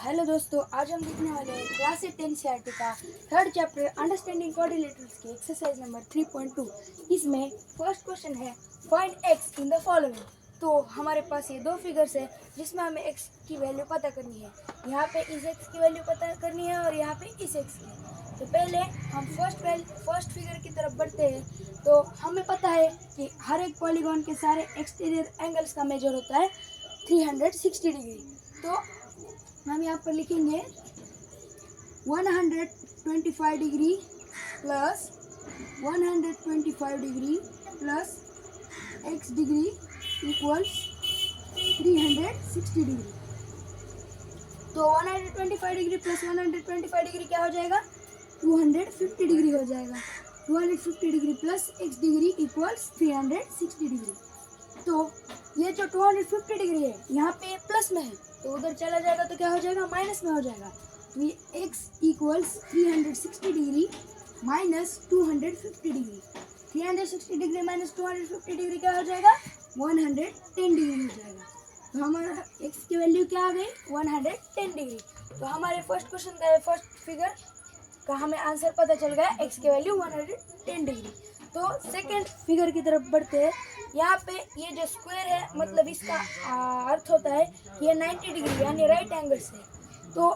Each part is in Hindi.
हेलो दोस्तों, आज हम देखने वाले हैं क्लास 8 एनसीईआरटी का थर्ड चैप्टर अंडरस्टैंडिंग कोऑर्डिनेटर्स की एक्सरसाइज नंबर 3.2। इसमें फर्स्ट क्वेश्चन है find x in the following. तो हमारे पास ये दो फिगर्स है जिसमें हमें एक्स की वैल्यू पता करनी है। यहाँ पे इस एक्स की वैल्यू पता करनी है और यहाँ पे इस एक्स की। तो पहले हम फर्स्ट फिगर की तरफ बढ़ते हैं। तो हमें पता है कि हर एक पॉलीगॉन के सारे एक्सटीरियर एंगल्स का मेजर होता है 360 डिग्री। तो हम यहाँ पर लिखेंगे 125 degree plus 125 degree plus x degree equals 360 degree. तो 125 डिग्री प्लस 125 डिग्री क्या हो जाएगा? 250 डिग्री हो जाएगा। 250 degree plus x degree equals 360 degree. तो ये जो 250 डिग्री है यहाँ पे प्लस में है, तो उधर चला जाएगा तो क्या हो जाएगा? माइनस में हो जाएगा। तो ये x equals 360 degree minus 250 degree. 360 degree minus 250 degree क्या हो जाएगा? 110 डिग्री हो जाएगा। तो हमारा x की वैल्यू क्या आ गई? 110 डिग्री। तो हमारे फर्स्ट क्वेश्चन का फर्स्ट फिगर का हमें आंसर पता चल गया, x की वैल्यू 110 डिग्री। तो सेकेंड फिगर की तरफ बढ़ते हैं। यहाँ पे ये जो स्क्वायर है मतलब इसका अर्थ होता है कि ये 90 डिग्री यानी राइट एंगल से। तो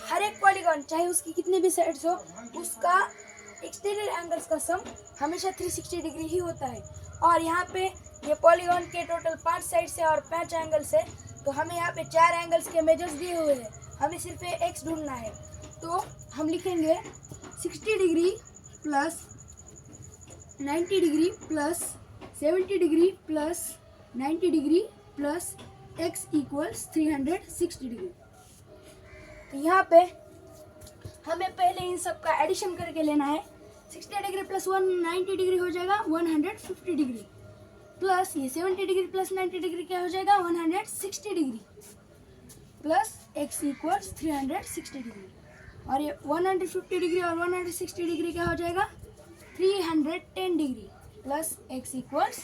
हर एक पॉलीगॉन चाहे उसकी कितनी भी साइड्स हो उसका एक्सटीरियर एंगल्स का सम हमेशा 360 डिग्री ही होता है। और यहाँ पे ये पॉलीगॉन के टोटल 5 साइड्स है और 5 एंगल्स है। तो हमें यहाँ पे 4 एंगल्स के मेजर्स दिए हुए हैं, हमें सिर्फ ये एक्स ढूंढना है। तो हम लिखेंगे 60 degree plus 90 degree plus 70 degree plus 90 degree plus x equals 360 degree. तो यहाँ पे हमें पहले इन सब का एडिशन करके लेना है। 60 डिग्री प्लस 190 डिग्री हो जाएगा 150 डिग्री प्लस ये 70 डिग्री प्लस 90 डिग्री क्या हो जाएगा? 160 degree plus x equals 360 degree. और ये 150 डिग्री और 160 डिग्री क्या हो जाएगा? 310 degree plus x equals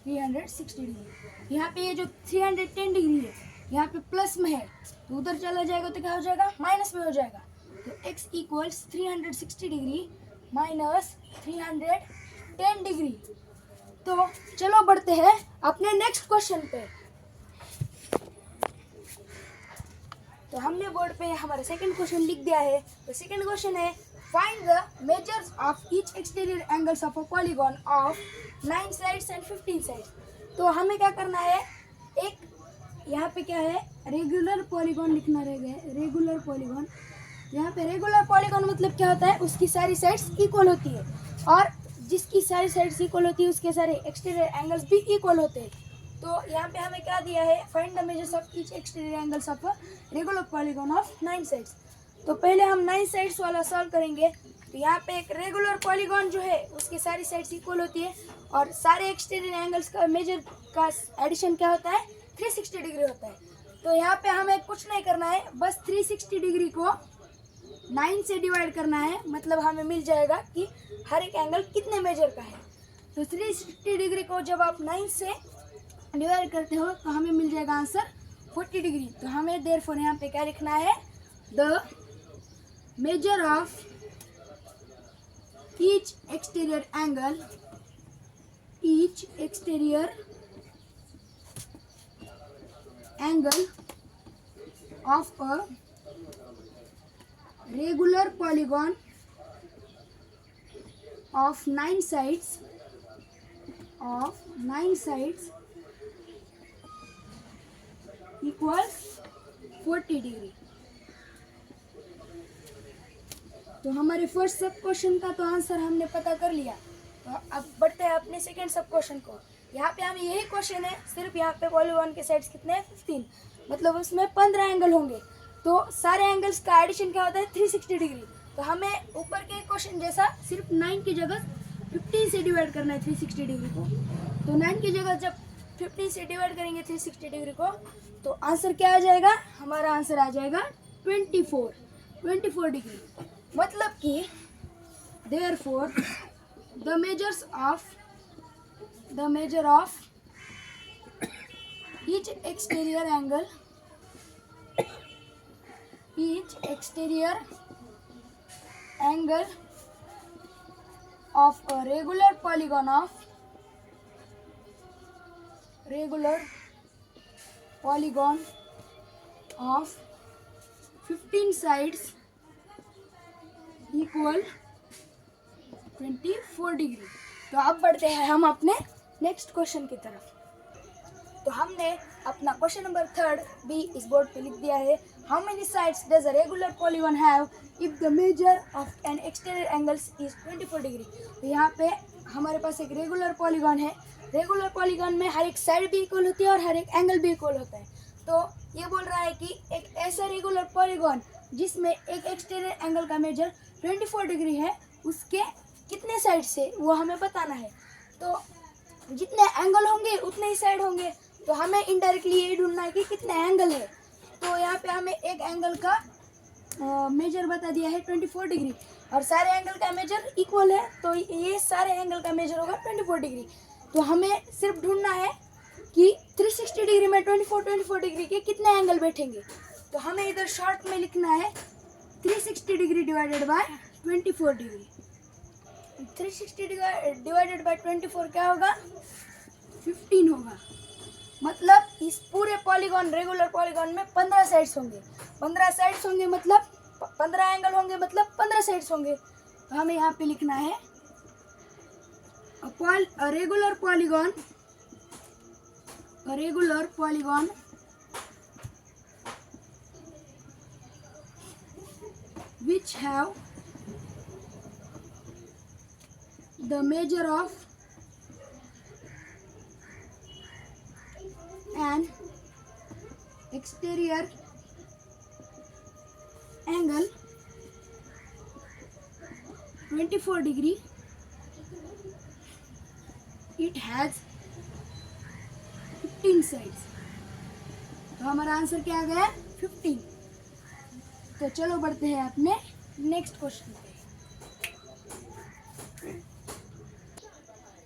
360 degree. यहाँ पे ये जो 310 डिग्री है यहाँ पे प्लस में है, तो उधर चला जाएगा तो क्या हो जाएगा? माइनस में हो जाएगा। तो x equals 360 degree minus 310 degree. तो चलो बढ़ते हैं अपने नेक्स्ट क्वेश्चन पे। तो हमने बोर्ड पे हमारा सेकंड क्वेश्चन लिख दिया है। तो सेकंड क्वेश्चन है find the measures of each exterior angles of a polygon of 9 sides and 15 sides. तो हमें क्या करना है, एक यहाँ पे क्या है रेगुलर पॉलीगॉन लिखना रहेगा। रेगुलर पॉलीगॉन, यहाँ पे रेगुलर पॉलीगॉन मतलब क्या होता है? उसकी सारी साइड्स इक्वल होती है और जिसकी सारी साइड्स इक्वल होती है उसके सारे एक्सटीरियर एंगल्स भी इक्वल होते हैं। तो यहाँ पे हमें क्या दिया है? Find the measures of each exterior angles of regular polygon of 9 sides. तो पहले हम 9 साइड्स वाला सॉल्व करेंगे। तो यहाँ पे एक रेगुलर पॉलीगॉन जो है उसकी सारी साइड्स इक्वल होती है और सारे एक्सटीरियर एंगल्स का मेजर का एडिशन क्या होता है? 360 डिग्री होता है। तो यहाँ पे हमें कुछ नहीं करना है, बस 360 डिग्री को 9 से डिवाइड करना है, मतलब हमें मिल जाएगा कि हर एक एंगल कितने मेजर का है। तो 360 डिग्री को जब आप 9 से डिवाइड करते हो तो हमें मिल जाएगा आंसर 40 डिग्री। तो हमें देयरफॉर यहाँ पे क्या लिखना है? The measure of each exterior angle of a regular polygon of 9 sides equals 40 degree. तो हमारे फर्स्ट सब क्वेश्चन का तो आंसर हमने पता कर लिया। तो अब बढ़ते हैं अपने सेकंड सब क्वेश्चन को। यहाँ पे हमें यही क्वेश्चन है, सिर्फ यहाँ पे पॉलीगॉन के साइड्स कितने हैं? 15, मतलब उसमें 15 एंगल होंगे। तो सारे एंगल्स का एडिशन क्या होता है? 360 डिग्री। तो हमें ऊपर के क्वेश्चन जैसा सिर्फ 9 की जगह 15 से डिवाइड करना है 360 डिग्री को। तो 9 की जगह जब 15 से डिवाइड करेंगे 360 डिग्री को तो आंसर क्या आ जाएगा? हमारा आंसर आ जाएगा 24 डिग्री। मतलब कि therefore the measure of each exterior angle which exterior angle of a regular polygon of 15 sides equal 24 degree. तो अब बढ़ते हैं हम अपने नेक्स्ट क्वेश्चन की तरफ। तो हमने अपना क्वेश्चन नंबर 3 भी इस बोर्ड पे लिख दिया है। How many sides does a regular polygon have if the measure of N exterior angles is 24 degree. तो यहाँ पे हमारे पास एक रेगुलर पॉलीगॉन है। रेगुलर पॉलीगॉन में हर एक साइड भी इक्वल होती है और हर एक एंगल भी इक्वल होता है। तो ये बोल रहा है कि एक ऐसा रेगुलर पॉलीगॉन जिसमें एक एक्सटीरियर एंगल का मेजर 24 डिग्री है, उसके कितने साइड से वो हमें बताना है। तो जितने एंगल होंगे उतने ही साइड होंगे। तो हमें इनडायरेक्टली ये ढूंढना है कि कितने एंगल है। तो यहाँ पे हमें एक एंगल का मेजर बता दिया है 24 डिग्री और सारे एंगल का मेजर इक्वल है। तो ये सारे एंगल का मेजर होगा 24 डिग्री। तो हमें सिर्फ ढूंढना है कि 360 डिग्री में 24 डिग्री के कितने एंगल बैठेंगे। तो हमें इधर शॉर्ट में लिखना है 360 degree divided by 24 degree. 360 divided by 24 क्या होगा, 15 होगा। मतलब इस पूरे पॉलीगॉन रेगुलर पॉलीगॉन में 15 साइड्स होंगे। 15 साइड्स होंगे मतलब 15 एंगल होंगे, मतलब 15 साइड्स होंगे। तो हमें यहाँ पे लिखना है a regular polygon which have the measure of an exterior angle 24 degree, it has 15 sides। तो हमारा आंसर क्या आ गया, 15। तो चलो बढ़ते हैं अपने नेक्स्ट क्वेश्चन पे।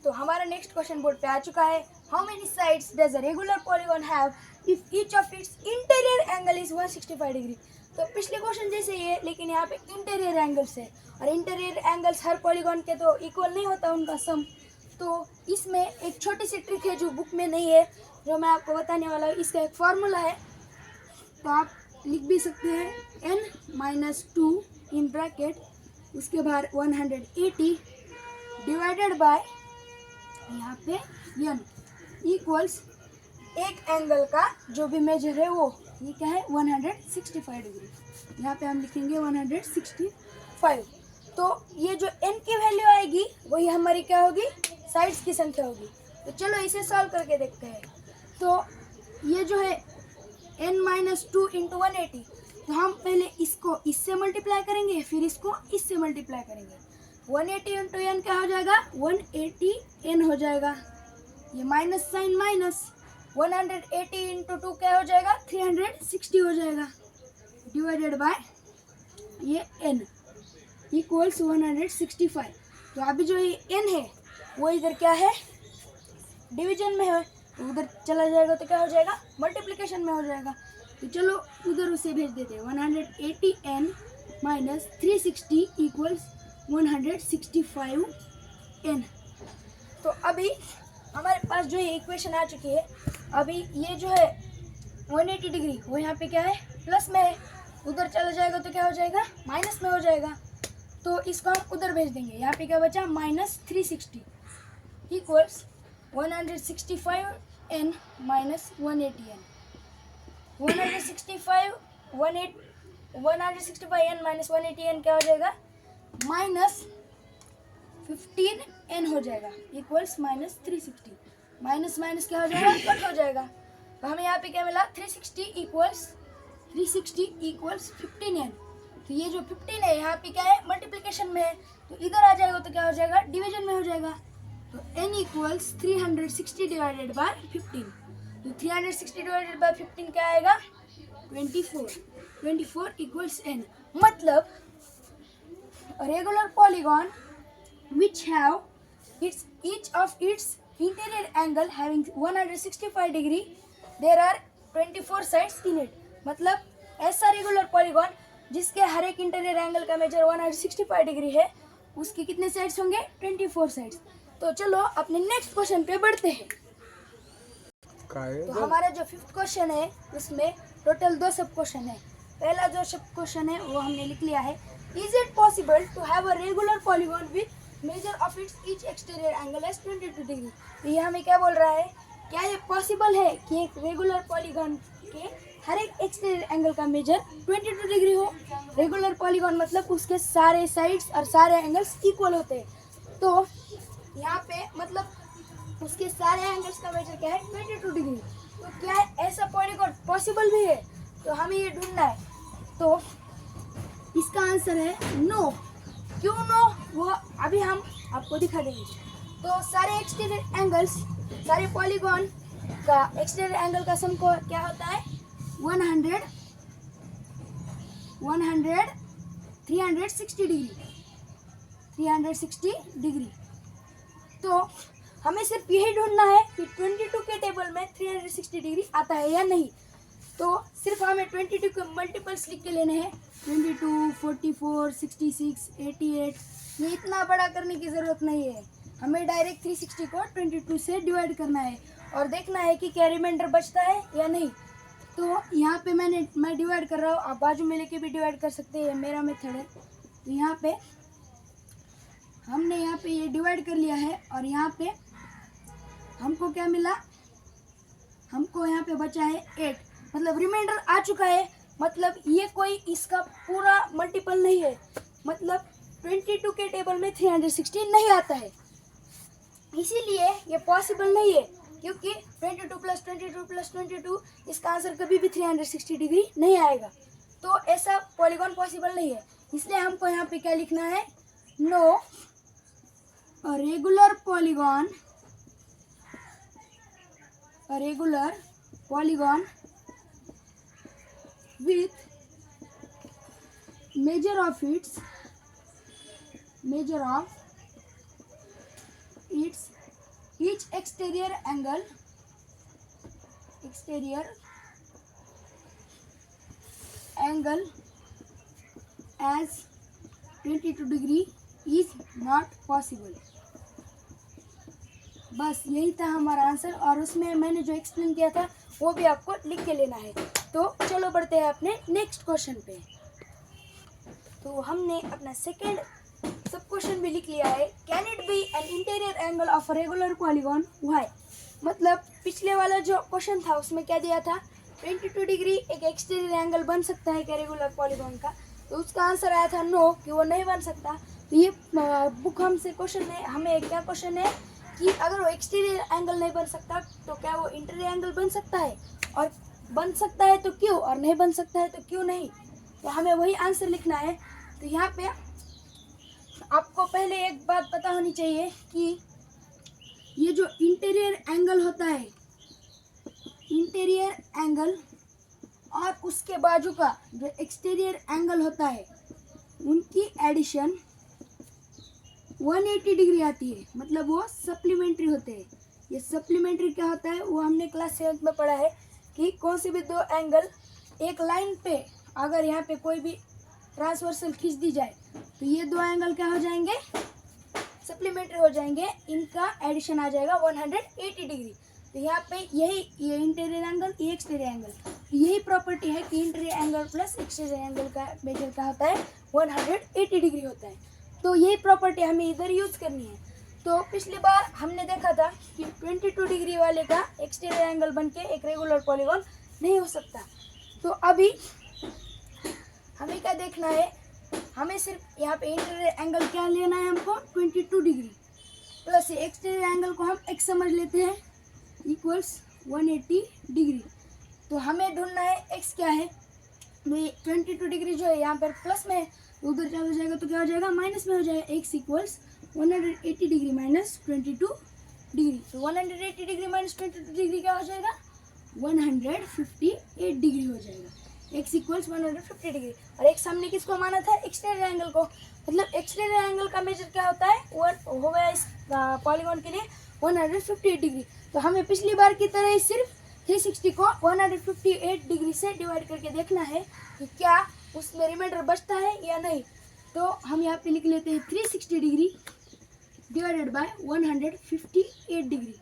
तो हमारा नेक्स्ट क्वेश्चन बोर्ड पे आ चुका है। How many sides does a regular polygon have if each of its interior angle is 165 degree. तो पिछले क्वेश्चन जैसे ही है, लेकिन यहाँ पे इंटीरियर एंगल्स है और इंटीरियर एंगल्स हर पॉलीगॉन के तो इक्वल नहीं होता उनका सम। तो इसमें एक छोटी सी ट्रिक है जो बुक में नहीं है, जो मैं आपको बताने वाला हूँ। इसका एक फॉर्मूला है, तो आप लिख भी सकते हैं n-2 इन ब्रैकेट, उसके बाद 180 डिवाइडेड बाय यहाँ पे n इक्वल्स एक एंगल का जो भी मेजर है वो ये क्या है 165 डिग्री। यहाँ पे हम लिखेंगे 165। तो ये जो n की वैल्यू आएगी वही हमारी क्या होगी, साइड्स की संख्या होगी। तो चलो इसे सॉल्व करके देखते हैं। तो ये जो है n-2 इंटू 180, तो हम पहले इसको इससे मल्टीप्लाई करेंगे, फिर इसको इससे मल्टीप्लाई करेंगे। 180 इंटू n क्या हो जाएगा, 180 n हो जाएगा। ये माइनस साइन माइनस, 180 इंटू 2 क्या हो जाएगा, 360 हो जाएगा डिवाइडेड बाय ये n इक्वल्स 165। तो अभी जो ये n है वो इधर क्या है, डिवीजन में है, तो उधर चला जाएगा तो क्या हो जाएगा, मल्टीप्लिकेशन में हो जाएगा। तो चलो उधर उसे भेज देते हैं। 180 n माइनस 360 इक्वल्स 165 n। तो अभी हमारे पास जो ये इक्वेशन आ चुकी है। अभी ये जो है 180 डिग्री वो यहाँ पे क्या है, प्लस में है, उधर चला जाएगा तो क्या हो जाएगा, माइनस में हो जाएगा। तो इसको हम उधर भेज देंगे। यहाँ पे क्या बचा, minus 360 equals 165 n minus 180 n। 165 n minus 180 n क्या हो जाएगा, माइनस 15 n हो जाएगा इक्वल्स माइनस 360। माइनस माइनस क्या हो जाएगा, कट हो जाएगा। तो हमें यहाँ पे क्या मिला, 360 इक्वल्स 15 n। तो ये जो 15 है यहाँ पे क्या है, मल्टीप्लिकेशन में है, तो इधर आ जाएगा तो क्या हो जाएगा, डिवीजन में हो जाएगा। तो n इक्वल्स 360 डिवाइडेड बाय 15। तो 360 डिवाइडेड बाय 15 क्या आएगा, 24 इक्वल्स n। मतलब regular polygon which have each of its interior angle having 165 degree, there are 24 sides in it। मतलब ऐसा रेगुलर पॉलीगॉन जिसके हर एक इंटीरियर एंगल का मेजर 165 डिग्री है, उसके कितने साइड्स होंगे? 24 साइड्स। तो चलो अपने नेक्स्ट क्वेश्चन पे बढ़ते हैं। तो हमारा जो 5th क्वेश्चन है उसमें टोटल 2 सब क्वेश्चन है। पहला जो सब क्वेश्चन है वो हमने लिख लिया है, is it possible to have a regular polygon with measure of its each exterior angle as 22 degree. तो ये हमें क्या बोल रहा है, क्या ये पॉसिबल है कि एक रेगुलर पॉलीगॉन के हर एक एक्सटीरियर एंगल का मेजर 22 डिग्री हो? रेगुलर पॉलीगॉन मतलब उसके सारे साइड्स और सारे एंगल्स इक्वल होते हैं। तो यहाँ पे मतलब उसके सारे एंगल्स का मेजर क्या है? 22 डिग्री। तो क्या ऐसा पॉलीगॉन पॉसिबल भी है? तो हमें ये ढूंढना है। तो इसका आंसर है नो। क्यों नो, वो अभी हम आपको दिखा देंगे। तो सारे एक्सटीरियर एंगल्स, सारे पॉलीगॉन का एक्सटीरियर एंगल का सम को क्या होता है? 100, 360 डिग्री, 360 डिग्री। तो हमें सिर्फ यही ढूंढना है कि 22 के टेबल में 360 डिग्री आता है या नहीं। तो सिर्फ हमें 22 के मल्टीपल्स लिख के लेने हैं, 22, 44, 66, 88। ये इतना बड़ा करने की ज़रूरत नहीं है, हमें डायरेक्ट 360 को 22 से डिवाइड करना है और देखना है कि क्या रिमाइंडर बचता है या नहीं। तो यहाँ पे मैं डिवाइड कर रहा हूँ, आप बाजू में लेके भी डिवाइड कर सकते हैं, मेरा मेथड है। तो यहाँ पे हमने यहाँ पे ये डिवाइड कर लिया है और यहाँ पे हमको क्या मिला? हमको यहाँ पे बचा है 8, मतलब रिमाइंडर आ चुका है। मतलब ये कोई इसका पूरा मल्टीपल नहीं है, मतलब 22 के टेबल में 360 नहीं आता है, इसीलिए ये पॉसिबल नहीं है। क्योंकि 22 + 22 + 22 इसका आंसर कभी भी 360 डिग्री नहीं आएगा। तो ऐसा पॉलीगॉन पॉसिबल नहीं है, इसलिए हमको यहाँ पे क्या लिखना है? No, a regular polygon with measure of its each exterior angle as 22 degree is not possible। बस यही था हमारा आंसर, और उसमें मैंने जो एक्सप्लेन किया था वो भी आपको लिख के लेना है। तो चलो बढ़ते हैं अपने नेक्स्ट क्वेश्चन पे। तो हमने अपना सेकेंड सब क्वेश्चन भी लिख लिया है, can it be an interior angle of a regular polygon? Why? मतलब पिछले वाला जो क्वेश्चन था उसमें क्या दिया था? 22 डिग्री एक एक्सटीरियर एंगल बन सकता है क्या रेगुलर पॉलीगॉन का? तो उसका आंसर आया था नो, कि वो नहीं बन सकता। तो ये बुक हमसे क्वेश्चन है, हमें क्या क्वेश्चन है कि अगर वो एक्सटीरियर एंगल नहीं बन सकता तो क्या वो इंटीरियर एंगल बन सकता है, और बन सकता है तो क्यों, और नहीं बन सकता है तो क्यों नहीं। तो हमें वही आंसर लिखना है। तो यहाँ पे आपको पहले एक बात पता होनी चाहिए कि ये जो इंटीरियर एंगल होता है, इंटीरियर एंगल और उसके बाजू का जो एक्सटीरियर एंगल होता है, उनकी एडिशन 180 डिग्री आती है, मतलब वो सप्लीमेंट्री होते हैं। ये सप्लीमेंट्री क्या होता है वो हमने क्लास 7 में पढ़ा है कि कौन से भी दो एंगल एक लाइन पे अगर यहाँ पे कोई भी ट्रांसवर्सल खींच दी जाए तो ये दो एंगल क्या हो जाएंगे? सप्लीमेंट्री हो जाएंगे, इनका एडिशन आ जाएगा 180 डिग्री। तो यहाँ पे ये इंटीरियर एंगल, ये एक्सटीरियर एंगल, यही प्रॉपर्टी है कि interior angle plus exterior angle का मेजर क्या होता है? 180 डिग्री होता है। तो यही प्रॉपर्टी हमें इधर यूज़ करनी है। तो पिछली बार हमने देखा था कि 22 डिग्री वाले का एक्सटीरियर एंगल बनके एक रेगुलर पॉलीगॉन नहीं हो सकता। तो अभी हमें क्या देखना है? हमें सिर्फ यहाँ पे इंटीरियर एंगल क्या लेना है हमको? 22 डिग्री प्लस ये एक्सटीरियर एंगल को हम x समझ लेते हैं इक्वल्स 180 डिग्री। तो हमें ढूंढना है x क्या है। तो ये 22 डिग्री जो है यहाँ पर प्लस में है, तो उधर क्या हो जाएगा? तो क्या हो जाएगा? माइनस में हो जाएगा। x equals 180 degree minus 22 degree. तो 180 डिग्री माइनस 22 डिग्री क्या हो जाएगा? 158 डिग्री हो जाएगा। x equals 150 degree. और x हमने किसको माना था? एक्सटीरियर एंगल को। मतलब एक्सटीरियर एंगल का मेजर क्या होता है? वो हो गया इस पॉलीगॉन के लिए 158 डिग्री। तो हमें पिछली बार की तरह ही सिर्फ 360 को 158 डिग्री से डिवाइड करके देखना है कि क्या उसमें रिमाइंडर बचता है या नहीं। तो हम यहाँ पे लिख लेते हैं 360 degree divided by 158 degree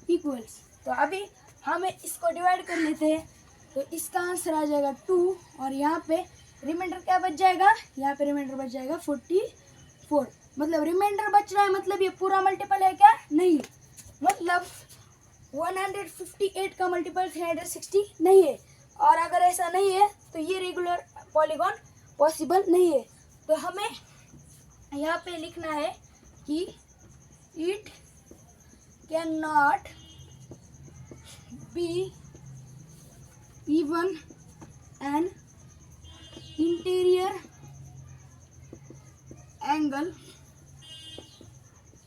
equals. तो अभी हमें इसको डिवाइड कर लेते हैं, तो इसका आंसर आ जाएगा 2 और यहाँ पे रिमाइंडर क्या बच जाएगा, यहाँ पे रिमाइंडर बच जाएगा 44। मतलब रिमाइंडर बच रहा है, मतलब ये पूरा मल्टीपल है क्या, नहीं, मतलब 158 का मल्टीपल 360 नहीं है। और अगर ऐसा नहीं है तो ये रेगुलर पॉलीगॉन पॉसिबल नहीं है। तो हमें यहाँ पे लिखना है कि it can not be even an interior angle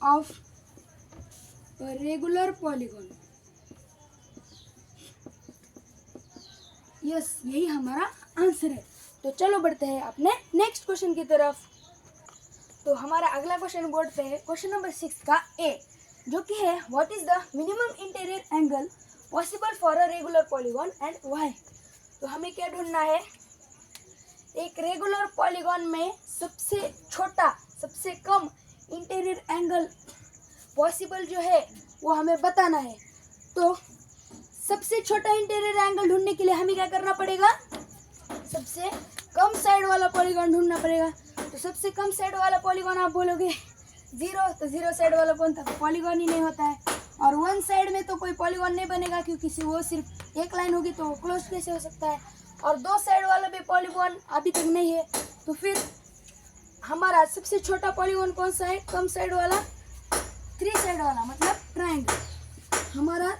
of regular polygon. Yes, यही हमारा आंसर है। तो चलो बढ़ते हैं अपने नेक्स्ट क्वेश्चन की तरफ। तो हमारा अगला क्वेश्चन बोर्ड पे है क्वेश्चन नंबर 6 का ए, जो कि है what is the minimum interior angle possible for a regular polygon and why. तो हमें क्या ढूंढना है, एक रेगुलर पॉलीगॉन में सबसे छोटा सबसे कम इंटीरियर एंगल पॉसिबल जो है वो हमें बताना है। तो सबसे छोटा इंटीरियर एंगल ढूंढने के लिए हमें क्या करना पड़ेगा, सबसे कम साइड वाला पॉलीगॉन ढूंढना पड़ेगा। तो सबसे कम साइड वाला पॉलीगॉन आप बोलोगे 0, तो 0 साइड वाला कौन था, पॉलीगॉन ही नहीं होता है। और 1 साइड में तो कोई पॉलीगॉन नहीं बनेगा, क्योंकि वो सिर्फ एक लाइन होगी, तो क्लोज कैसे हो सकता है। और 2 साइड वाला भी पॉलीगॉन अभी तक नहीं है। तो फिर हमारा सबसे छोटा पॉलीगॉन कौन सा है, कम साइड वाला, 3 साइड वाला, मतलब ट्रायंगल। हमारा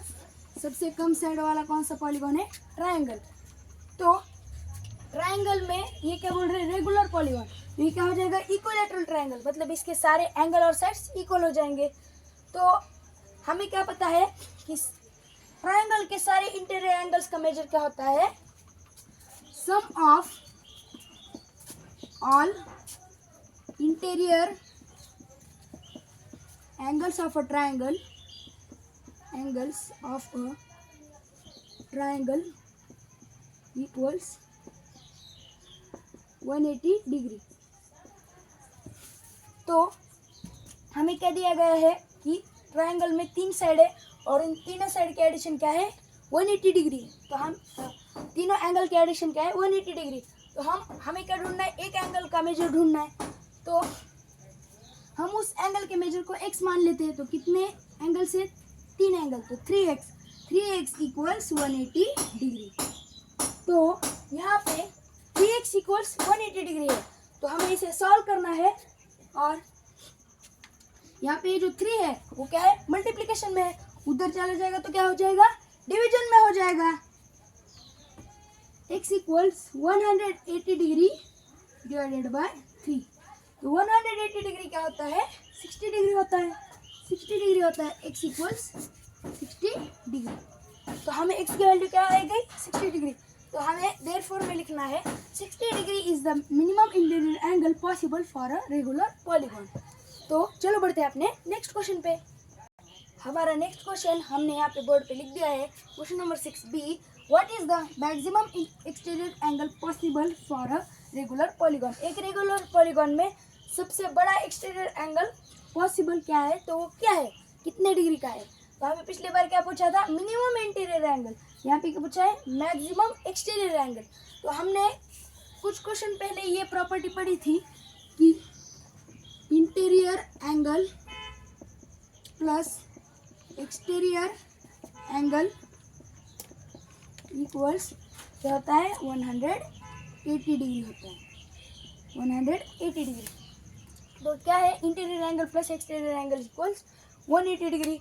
सबसे कम साइड वाला कौन सा पॉलीगॉन है, ट्रायंगल। तो ट्रायंगल में ये क्या बोल रहे हैं, रेगुलर पॉलीगॉन। ये क्या हो जाएगा, इक्विलैटरल ट्रायंगल, मतलब इसके सारे एंगल और साइड्स इक्वल हो जाएंगे। तो हमें क्या पता है कि ट्रायंगल के सारे इंटीरियर एंगल्स का मेजर क्या होता है, sum of all interior angles of a triangle equals 180 degree. तो हमें क्या दिया गया है कि ट्रायंगल में 3 साइड है और इन तीनों साइड के एडिशन क्या है, 180 डिग्री। तो हम तीनों एंगल के एडिशन क्या है, 180 डिग्री। तो हमें क्या ढूंढना है, एक एंगल का मेजर ढूंढना है। तो हम उस एंगल के मेजर को x मान लेते हैं। तो कितने एंगल से, 3 एंगल, तो 3x इक्वल्स 180 डिग्री। तो यहाँ पे 3x इक्वल्स 180 डिग्री है। तो हमें इसे सॉल्व करना है, और यहाँ पे जो 3 है वो क्या है, मल्टीप्लिकेशन में है, उधर चला जाएगा तो क्या हो जाएगा, डिवीजन में हो जाएगा। x equals 180 degree divided by 3। तो 180 डिग्री क्या होता है, 60 डिग्री होता है, 60 डिग्री होता है, x इक्वल्स 60 डिग्री। तो हमें x की वैल्यू क्या आएगी, 60 डिग्री। तो हमें देयरफॉर में लिखना है 60 degree is the minimum interior angle possible for a regular polygon. तो चलो बढ़ते हैं अपने नेक्स्ट क्वेश्चन पे। हमारा नेक्स्ट क्वेश्चन हमने यहाँ पे बोर्ड पे लिख दिया है, question number 6b, what is the maximum exterior angle possible for a regular polygon. एक रेगुलर पॉलीगॉन में सबसे बड़ा एक्सटीरियर एंगल पॉसिबल क्या है, तो वो क्या है, कितने डिग्री का है। तो हमें पिछली बार क्या पूछा था, मिनिमम इंटीरियर एंगल, यहाँ पे क्या पूछा है, मैक्सिमम एक्सटीरियर एंगल। तो हमने कुछ क्वेश्चन पहले ये प्रॉपर्टी पढ़ी थी कि interior angle plus exterior angle equals क्या होता है, 180 डिग्री होता है, 180 डिग्री। तो क्या है, interior angle plus exterior angle equals 180 degree.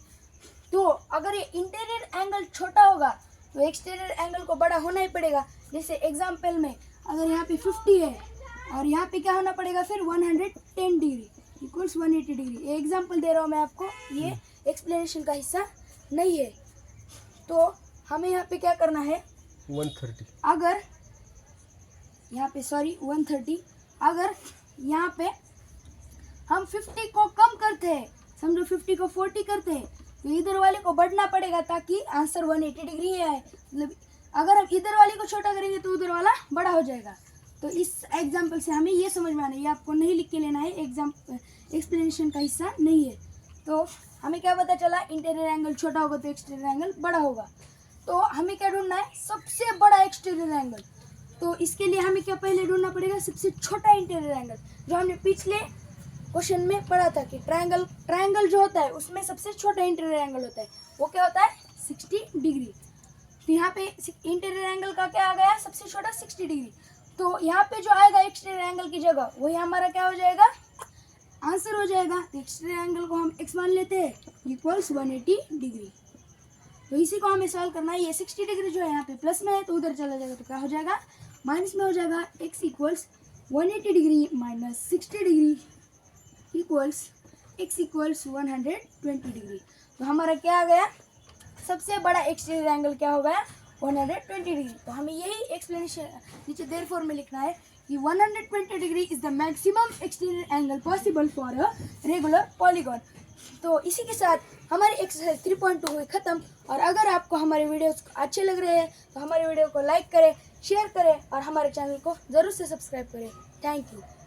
तो अगर ये इंटीरियर एंगल छोटा होगा तो एक्सटीरियर एंगल को बड़ा होना ही पड़ेगा। जैसे एग्जाम्पल में अगर यहाँ पे 50 है और यहाँ पे क्या होना पड़ेगा, फिर 110 डिग्री इक्वल्स 180 डिग्री। ये एग्जाम्पल दे रहा हूँ मैं आपको, ये एक्सप्लेनेशन का हिस्सा नहीं है। तो हमें यहाँ पे क्या करना है, 130, अगर यहाँ पे 130, अगर यहाँ पे हम 50 को कम करते हैं, समझो 50 को 40 करते हैं, तो इधर वाले को बढ़ना पड़ेगा ताकि आंसर 180 डिग्री ही आए। मतलब अगर हम इधर वाले को छोटा करेंगे तो उधर वाला बड़ा हो जाएगा। तो इस एग्जाम्पल से हमें ये समझ में आना है, ये आपको नहीं लिख के लेना है, एक्सप्लेनेशन का हिस्सा नहीं है। तो हमें क्या पता चला, इंटीरियर एंगल छोटा होगा तो एक्सटीरियर एंगल बड़ा होगा। तो हमें क्या ढूंढना है, सबसे बड़ा एक्सटीरियर एंगल। तो इसके लिए हमें क्या पहले ढूंढना पड़ेगा, सबसे छोटा इंटीरियर एंगल, जो हमने पिछले क्वेश्चन में पढ़ा था कि ट्रायंगल जो होता है उसमें सबसे छोटा इंटीरियर एंगल होता है, वो क्या होता है 60 डिग्री। तो यहाँ पे इंटीरियर एंगल का क्या आ गया, सबसे छोटा 60 डिग्री। तो यहाँ पे जो आएगा एक्सटीरियर एंगल की जगह, वही हमारा क्या हो जाएगा, आंसर हो जाएगा। तो एक्सटीरियर एंगल को हम x मान लेते हैं इक्वल्स 180 डिग्री। तो इसी को हमें सॉल्व करना है। ये 60 डिग्री जो है यहाँ पे प्लस में है तो उधर चला जाएगा, तो क्या हो जाएगा, माइनस में हो जाएगा। x equals 180 degree minus 60 degree equals x equals 120 degree. तो हमारा क्या आ गया, सबसे बड़ा एक्सटीरियर एंगल क्या हो गया, 120 डिग्री। तो हमें यही एक्सप्लेनेशन नीचे देयरफॉर में लिखना है कि 120 degree is the maximum exterior angle possible for a regular polygon. तो इसी के साथ हमारी एक्सरसाइज 3.2 हुई खत्म। और अगर आपको हमारे वीडियोस अच्छे लग रहे हैं तो हमारे वीडियो को लाइक करें, शेयर करें और हमारे चैनल को ज़रूर से सब्सक्राइब करें। Thank you.